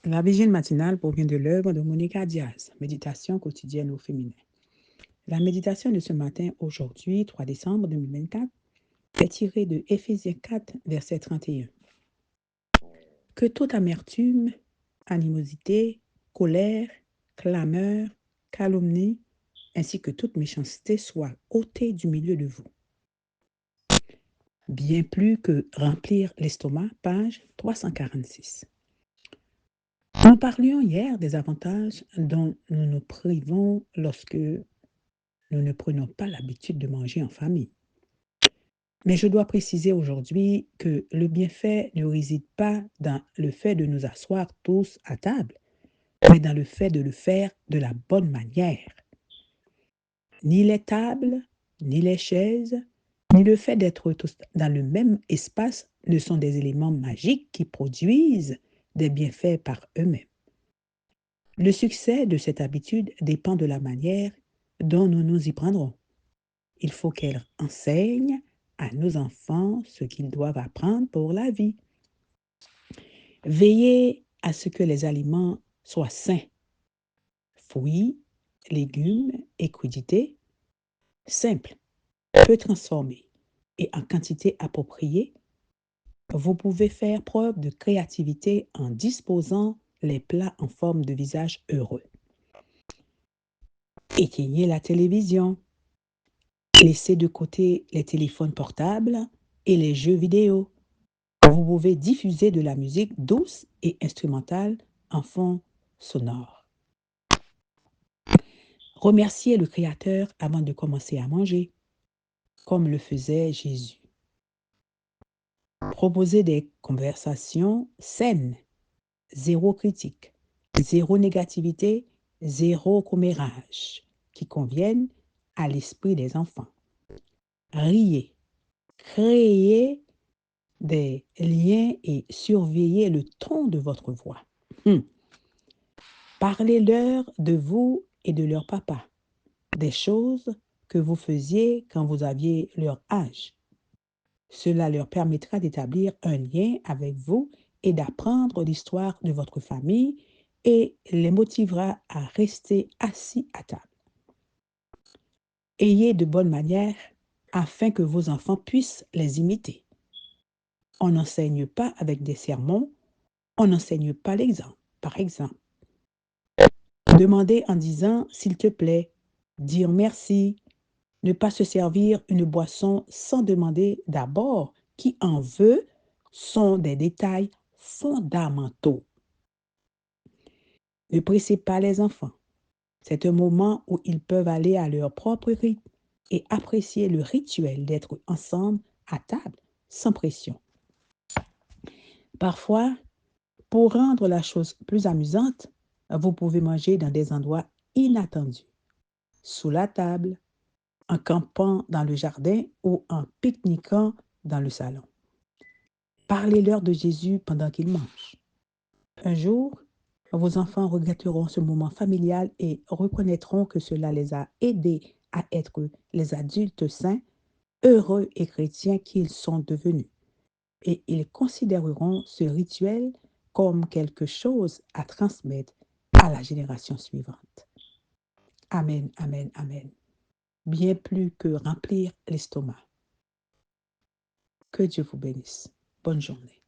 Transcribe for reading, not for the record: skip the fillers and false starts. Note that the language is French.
La vigile matinale provient de l'œuvre de Monica Diaz, Méditation quotidienne au féminin. La méditation de ce matin, aujourd'hui, 3 décembre 2024, est tirée de Éphésiens 4, verset 31. Que toute amertume, animosité, colère, clameur, calomnie, ainsi que toute méchanceté soit ôtée du milieu de vous. Bien plus que remplir l'estomac, page 346. Nous parlions hier des avantages dont nous nous privons lorsque nous ne prenons pas l'habitude de manger en famille. Mais je dois préciser aujourd'hui que le bienfait ne réside pas dans le fait de nous asseoir tous à table, mais dans le fait de le faire de la bonne manière. Ni les tables, ni les chaises, ni le fait d'être tous dans le même espace ne sont des éléments magiques qui produisent des bienfaits par eux-mêmes. Le succès de cette habitude dépend de la manière dont nous nous y prendrons. Il faut qu'elle enseigne à nos enfants ce qu'ils doivent apprendre pour la vie. Veillez à ce que les aliments soient sains. Fruits, légumes et crudités, simples, peu transformés et en quantité appropriée. Vous pouvez faire preuve de créativité en disposant les plats en forme de visage heureux. Éteignez la télévision. Laissez de côté les téléphones portables et les jeux vidéo. Vous pouvez diffuser de la musique douce et instrumentale en fond sonore. Remerciez le Créateur avant de commencer à manger, comme le faisait Jésus. Proposez des conversations saines, zéro critique, zéro négativité, zéro commérage, qui conviennent à l'esprit des enfants. Riez, créez des liens et surveillez le ton de votre voix. Parlez-leur de vous et de leur papa, des choses que vous faisiez quand vous aviez leur âge. Cela leur permettra d'établir un lien avec vous et d'apprendre l'histoire de votre famille et les motivera à rester assis à table. Ayez de bonnes manières afin que vos enfants puissent les imiter. On n'enseigne pas avec des sermons, on n'enseigne pas l'exemple. Par exemple, demander en disant « s'il te plaît », dire merci, ne pas se servir une boisson sans demander d'abord qui en veut sont des détails fondamentaux. Ne pressez pas les enfants. C'est un moment où ils peuvent aller à leur propre rythme et apprécier le rituel d'être ensemble à table sans pression. Parfois, pour rendre la chose plus amusante, vous pouvez manger dans des endroits inattendus, sous la table, en campant dans le jardin ou en pique-niquant dans le salon. Parlez-leur de Jésus pendant qu'ils mangent. Un jour, vos enfants regretteront ce moment familial et reconnaîtront que cela les a aidés à être les adultes saints, heureux et chrétiens qu'ils sont devenus. Et ils considéreront ce rituel comme quelque chose à transmettre à la génération suivante. Amen, amen, amen. Bien plus que remplir l'estomac. Que Dieu vous bénisse. Bonne journée.